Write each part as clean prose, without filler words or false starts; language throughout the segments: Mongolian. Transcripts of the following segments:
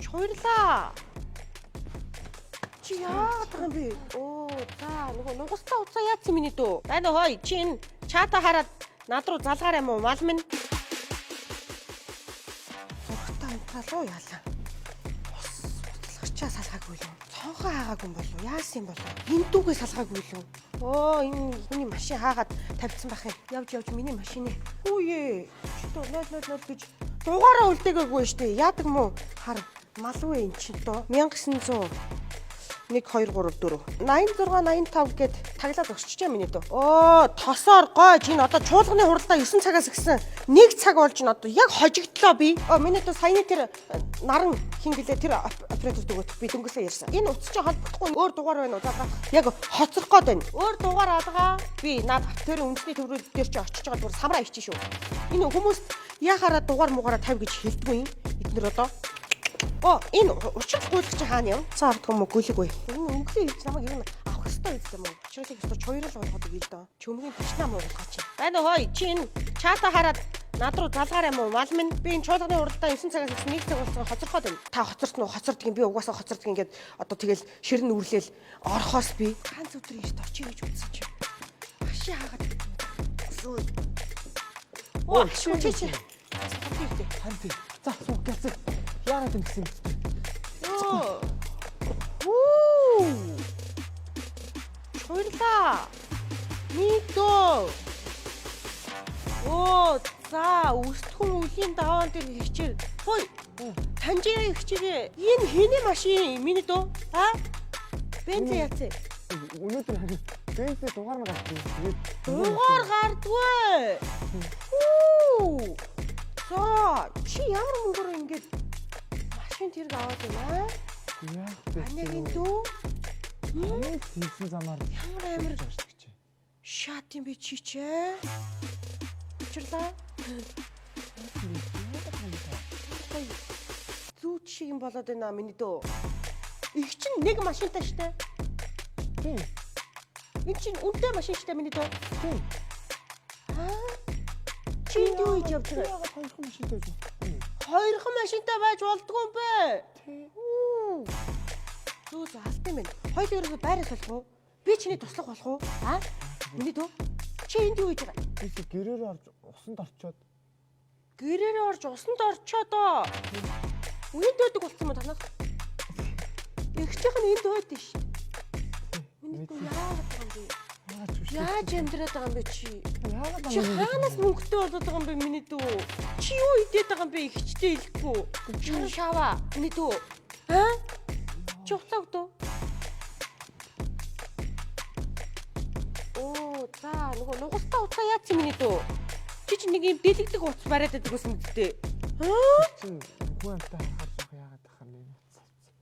Чойрлаа. Чи яагаад юм бэ? Оо, за нөгөө нугастай уцаа яатсан миний дөө. Байна хой, чи энэ чата хараад над руу залгаар юм уу? Мал минь. Зургатаа унтраалуу яалаа. Бодлогочаа салгаагүй юу? Цонхоо хаагаагүй юм болов уу? Яасан юм болов уу? Энэ дүүгээ салгаагүй юу? Оо, энэ хүний машин хаагаад тавьсан бах юм. Явж миний машины. Хүүе. Чи тоо 000 гэж дугаараа үлдээгээгүй штэ. Яадаг мó? Хар малуу эн чин тоо 1900 1 2 3 4 86 85 гээд таглаад өгсөж миний дөө. Оо, тосоор гойж энэ одоо чуулганы хуралдаа 9 цагаас гисэн 1 цаг болж н одоо яг хожигдлоо би. Оо, миний дөө саяны тэр наран хин гэлээ тэр оператор дөгөөд би дөнгөсөө ярьсан. Энэ утас чи холбохгүй өөр дугаар байна уу? Яг хоцрох гээд байна. Өөр дугаар алгаа. Би наад тэр үндэсний төврөл дээр чи очиж байгаа зүгээр самраа ичиж шүү. Энэ хүмүүс яхаараа дугаар муугаараа 50 гэж хэлдэггүй юм. Эднэр одоо оо, энэ учир гуйлагч хаана юм? Цаа ардгүй юм уу? Гүйлэггүй. Энэ өнгөлөө хийж намайг юу авах хэрэгтэй юм уу? Чөлөөг өстө чойрол болгоод өгье л дөө. Чөмгийн ташнаа муугаач. Байна хой, чи энэ чата хараад над руу залгаар юм уу? Мал минь би энэ чуулганы уралдаа 9 цагаас 1 цаг болсон хоцорхоод байна. Та хоцорсон уу? Хоцордог юм. Би угаасаа хоцордог ингээд одоо тэгэл ширэн үрлээл орхоос би ганц өдөр ийшд очие гэж үзсэн чи. Машин хаагаад. Оо, чи. Ханти. За, суух гэсэн. Яагаад юм гэсэн бэ? Оо. Оо. Чойрлаа. Нидо. Оо, за, өсдгөн үлийн даваан дээр хичээл. Хой. Танжираа хичээрээ. Энэ хэний машин миний дөө? А? Бензин яцээ. Өнөөдөр харин бензин дугаар нь гарсан. Тэгээд дугаар гардгүй. Оо. За, чи ямар мөнгөөр ингэж машин тэрг аваад байна? яах вэ? Анегийн дүү? Ямар хийсэн замаар Ямар амар шат юм бэ чи чээ? Учирлаа. Зүүч шиг юм болоод байна миний дөө. Их чинь нэг машинтай штэ. Тийм. Энэ чинь үнэтэй машин штэ миний дөө. Тийм. Чи юу хийж явж байгаа? Яагаад хоёрхан машинтай байж байна? Хоёрхан машинтай байж болдгоо юм бэ? Тийм. Зүү алт юм байна. Хоёул ерөөсөө байраас болох уу? Би чиний туслах болох уу? А? Миний дөө. Чи энд юу хийж байгаа? Би гэрээр орж усанд орчоод. Гэрээр орж усанд орчоодоо. Үнд дөдөг болсон юм танах. Игчийнх нь энд өөд ш. Миний дөө яагаад байгаа юм бэ? Яаж амьдраад байгаа юм бэ чи? Яагаад Чи хаанаас мөнгөтэй болоод байгаа юм бэ миний дөө? Чи юу идээд байгаа юм бэ ихчтэй хэлэхгүй? Шар шава миний дөө. А? Чи уцаа өгдөө? Оо, за нөгөө нугастай уцаа яатсан миний дөө. Чи нэг юм дэлгдэг уц бариад байдаг гэсэн мэдтэй. Аа? Чи хүүхэнтэй харахаар жоох яагаад тахаа нэг утас авсан.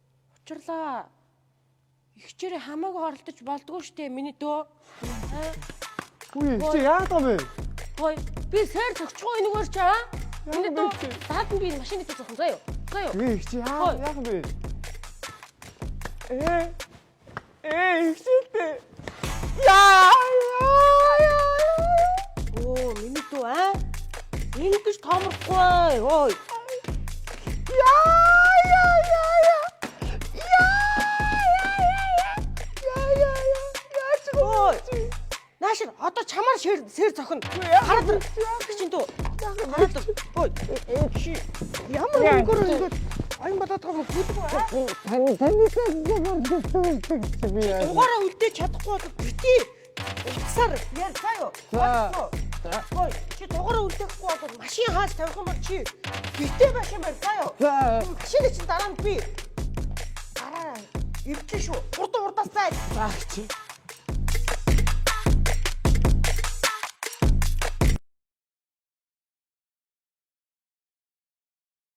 Учирлаа. Ихчээрээ хамаагүй оролдож болдгоо штэ миний дөө. Үгүй чи яагаад юм бэ? Ой, би сэр зөгчгүй энэгээр чи аа? Миний дөө. Даад нь би машины дээр зогсон заяа. Заяа. Эй чи яагаад юм бэ? Ихтэй. Яа. Оо, миний дөө аа? Ингэж томрохгүй. Ой. Наашир одоо чамаар сэр зохино. Хараад чинь дөө. Хараад. Ой. Чи ямар мөнгөөр ингэж аян болоод байгаа юм бүдгүй. Дугаараа үлдээж чадахгүй бол битээ. Уцаар яа заяа. Ой, чи дугаараа үлдээхгүй бол машин хааж тавих юм бол чи битээ машин байр заяа. Машины чинь дараа нь би. Дараа. Ирдэ шүү. Урдаас зай. За чи.